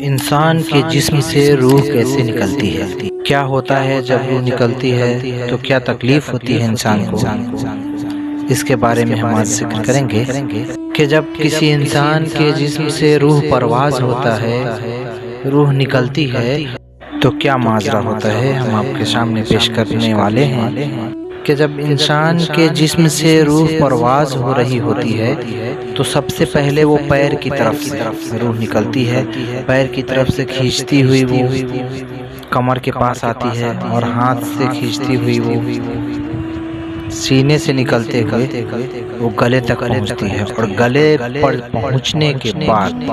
इंसान के जिस्म से रूह कैसे निकलती है? क्या होता है जब रूह निकलती है? तो क्या तकलीफ होती है इंसान को? इसके बारे में हम आज जिक्र करेंगे कि जब किसी इंसान के जिस्म से रूह परवाज होता है, रूह निकलती है, तो क्या माजरा होता है हम आपके सामने पेश करने वाले हैं कि जब इंसान के जिस्म से रूह परवाज हो रही होती है तो सबसे पहले वो पैर की तरफ रूह निकलती है। पैर की तरफ से खींचती हुई वो कमर के पास आती है और हाथ से खींचती हुई वो सीने से निकलते हुए वो गले तक पहुंचती है और गले पर पहुंचने के बाद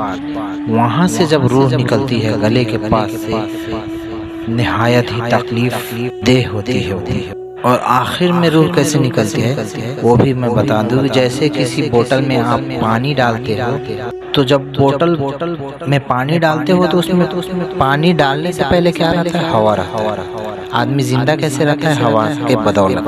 वहां से जब रूह निकलती है गले के पास से, निहायत ही तकलीफ देह होती है। और आखिर में रूह कैसे निकलती है वो भी मैं बता दूं। जैसे किसी बोतल में आप पानी डालते हो, तो जब बोतल में पानी डालते हो तो उसमें पानी डालने से पहले क्या रहता है? हवा रहता है। आदमी जिंदा कैसे रहता है? हवा के बदौलत।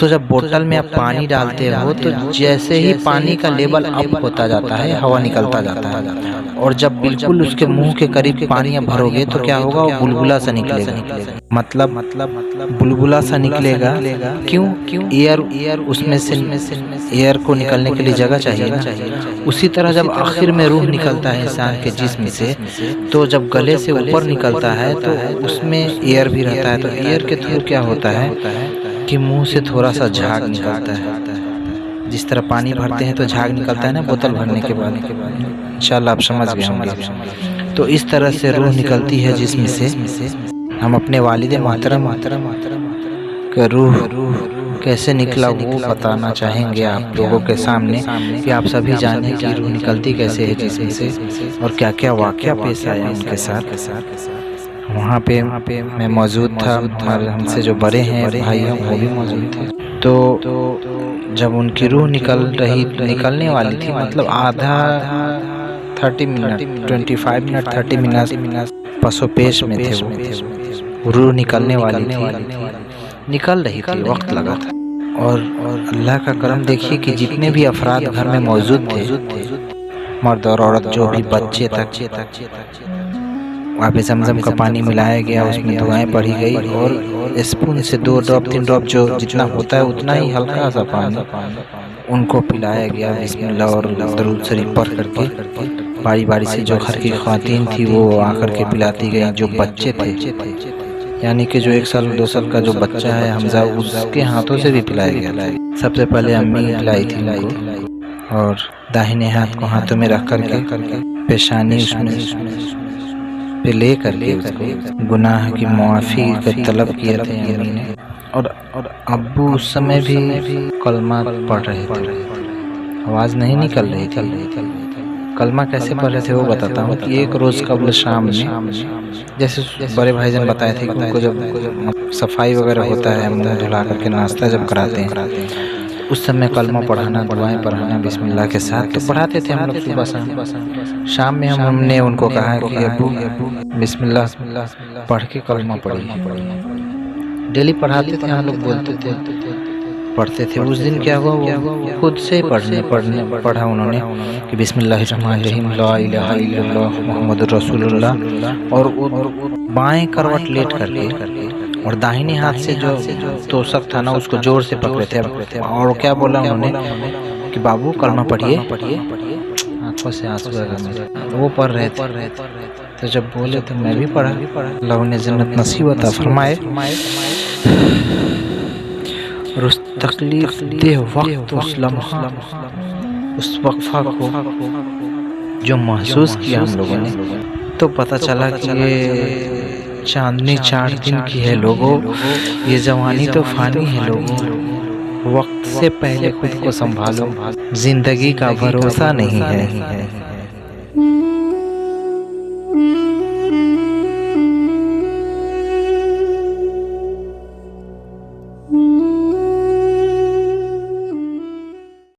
तो जब बोतल में आप पानी डालते हो तो जैसे ही पानी का लेवल अप होता जाता है, हवा निकलता जाता है, और जब बिल्कुल उसके मुंह के करीब पानी भरोगे तो क्या होगा? वो बुलबुला सा निकलेगा। मतलब बुलबुला सा निकलेगा। क्यों? एयर उसमें से एयर को निकलने के लिए जगह चाहिए ना। उसी तरह जब आखिर में रूह निकलता है इंसान के जिस्म से, तो जब गले से ऊपर निकलता है तो उसमें एयर भी रहता है। तो एयर के थ्रू क्या होता है कि मुंह से थोड़ा सा झाग निकलता है। जिस तरह पानी भरते हैं तो झाग निकलता है ना बोतल भरने के बाद। इंशाल्लाह आप समझ गए होंगे। तो इस तरह से रूह निकलती है जिस्म से। हम अपने वालिद मोहतरम का रूह कैसे निकला वो बताना चाहेंगे आप लोगों के सामने, कि आप सभी जानें कि रूह निकलती कैसे है जिस्म से और क्या क्या वाक़या पेश आया उनके साथ। वहाँ पे मैं मौजूद था, और हमसे जो बड़े हैं भाई हैं वो भी मौजूद थे। तो जब उनकी रूह निकलने वाली थी, मतलब आधा 30 मिनट 25 मिनट 30 मिनट पसोपेश में थे वो। रूह निकलने वाली थी, निकल रही थी, वक्त लगा था। और अल्लाह का करम देखिए कि जितने भी अफराद घर में मौजूद थे, मर्द और औरत, जो भी बच्चे तक, वहाँ पे जमजम का पानी मिलाया गया, उसमें दुआएं पढ़ी गई और स्पून से 2 ड्रॉप 3 ड्रॉप जो जितना होता है उतना ही हल्का सा पानी उनको पिलाया गया बिस्मिल्लाह और दरूद शरीफ पढ़ करके। बारी बारी से जो घर की ख्वातीन थी वो आकर के पिलाती गई। जो बच्चे थे, यानी कि जो 1 साल 2 साल का जो बच्चा है हमजा, उसके हाथों से भी पिलाया गया। सबसे पहले अम्मी पिलाई थी उनको, और दाहिने हाथ को हाथों में रख करके पेशानी उसमें पे ले करके उसको गुनाह की मुआफ़ी का तलब किया था अम्मी ने। और अब्बू उस समय भी कलमा पढ़ रहे थे, आवाज़ नहीं निकल रही थी। कलमा कैसे पढ़ रहे थे वो बताता हूँ कि एक रोज़ कबल शाम में, जैसे बड़े भाईजान बताए थे कि उनको जब सफाई वगैरह होता है, मुँह धुला करके नाश्ता जब कराते हैं, उस समय कलमा पढ़ाना, दुआएं पढ़ाना बिस्मिल्लाह के साथ तो पढ़ाते थे हम लोग सुबह शाम में। हमने उनको कहा कि अब्बू बिस्मिल्लाह पढ़ के कलमा पढ़िए। डेली पढ़ाते थे हम लोग, बोलते थे, पढ़ते थे। उस दिन क्या हुआ, वो खुद से पढ़ा उन्होंने कि बिस्मिल्लाहिर्रहमानिर्रहीम ला इलाहा इल्लल्लाह मुहम्मदुर रसूलुल्लाह, और बाएं करवट लेट करके और दाहिने हाथ से जो तोशक था ना उसको जोर से पकड़े थे। और क्या बोला उन्होंने कि बाबू कलमा पढ़िए। आंखों से आंसू आ गए, वो पढ़ रहे थे। तो जब बोले तो मैं भी पढ़ा। अल्लाह उन्हें जन्नत नसीब अता फरमाए। और उस तकलीफ दे वक्त, उस लम्हा, उस वक्फा को जो महसूस किया हम लोगों ने, तो पता चला कि ये चांदनी 4 दिन की है लोगों, ये जवानी तो फानी है लोगों। वक्त से पहले खुद को संभालो, जिंदगी का भरोसा नहीं है।